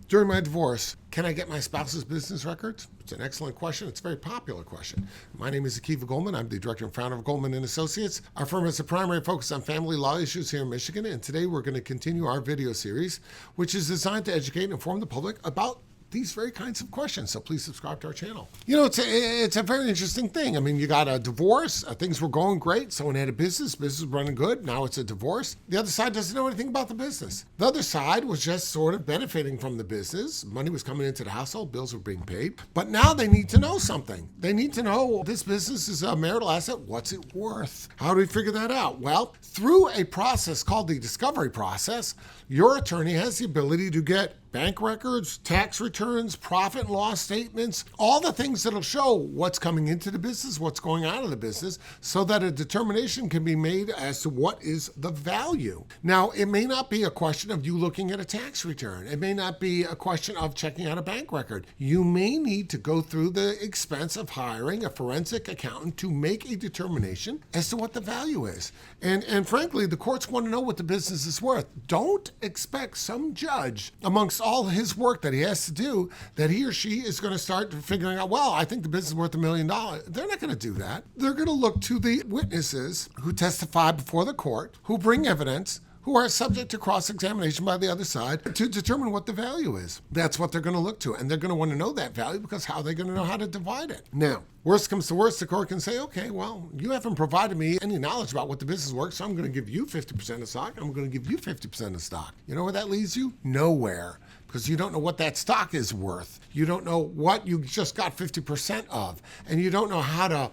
During my divorce, can I get my spouse's business records? It's an excellent question. It's a very popular question. My name is Goldman. I'm the director and founder of Goldman & Associates. Our firm has a primary focus on family law issues here in Michigan, and today we're going to continue our video series, which is designed to educate and inform the public about these very kinds of questions. So please subscribe to our channel. You know, it's a very interesting thing. I mean, you got a divorce, things were going great. Someone had a business was running good. Now it's a divorce. The other side doesn't know anything about the business. The other side was just sort of benefiting from the business. Money was coming into the household, bills were being paid. But now they need to know something. They need to know this business is a marital asset. What's it worth? How do we figure that out? Well, through a process called the discovery process, your attorney has the ability to get bank records, tax returns, profit and loss statements, all the things that'll show what's coming into the business, what's going out of the business, so that a determination can be made as to what is the value. Now, it may not be a question of you looking at a tax return. It may not be a question of checking out a bank record. You may need to go through the expense of hiring a forensic accountant to make a determination as to what the value is. And frankly, the courts want to know what the business is worth. Don't expect some judge, amongst all his work that he has to do, that he or she is going to start figuring out, well, I think the business is worth $1 million. They're not going to do that. They're going to look to the witnesses who testify before the court, who bring evidence, who are subject to cross-examination by the other side to determine what the value is. That's what they're going to look to. And they're going to want to know that value, because how are they going to know how to divide it? Now, worst comes to worst, the court can say, okay, well, you haven't provided me any knowledge about what the business works, so I'm going to give you 50% of stock. I'm going to give you 50% of stock. You know where that leaves you? Nowhere. Because you don't know what that stock is worth. You don't know what you just got 50% of. And you don't know how to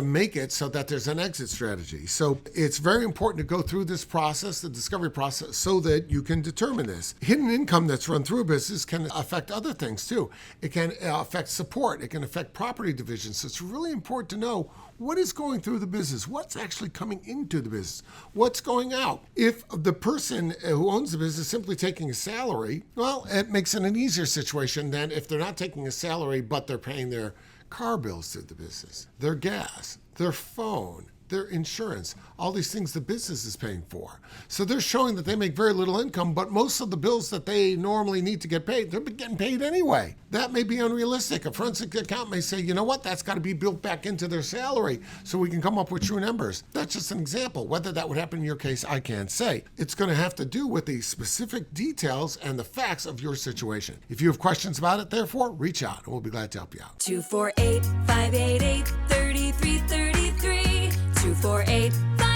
make it so that there's an exit strategy. So it's very important to go through this process, the discovery process, so that you can determine this. Hidden income that's run through a business can affect other things too. It can affect support. It can affect property division. So it's really important to know what is going through the business, what's actually coming into the business, what's going out. If the person who owns the business is simply taking a salary, well, it makes it an easier situation than if they're not taking a salary, but they're paying their car bills to the business, their gas, their phone, their insurance, all these things the business is paying for. So they're showing that they make very little income, but most of the bills that they normally need to get paid, they're getting paid anyway. That may be unrealistic. A forensic accountant may say, you know what, that's got to be built back into their salary so we can come up with true numbers. That's just an example. Whether that would happen in your case, I can't say. It's going to have to do with the specific details and the facts of your situation. If you have questions about it, therefore, reach out and we'll be glad to help you out. 248-588-3333. 248-588-3333.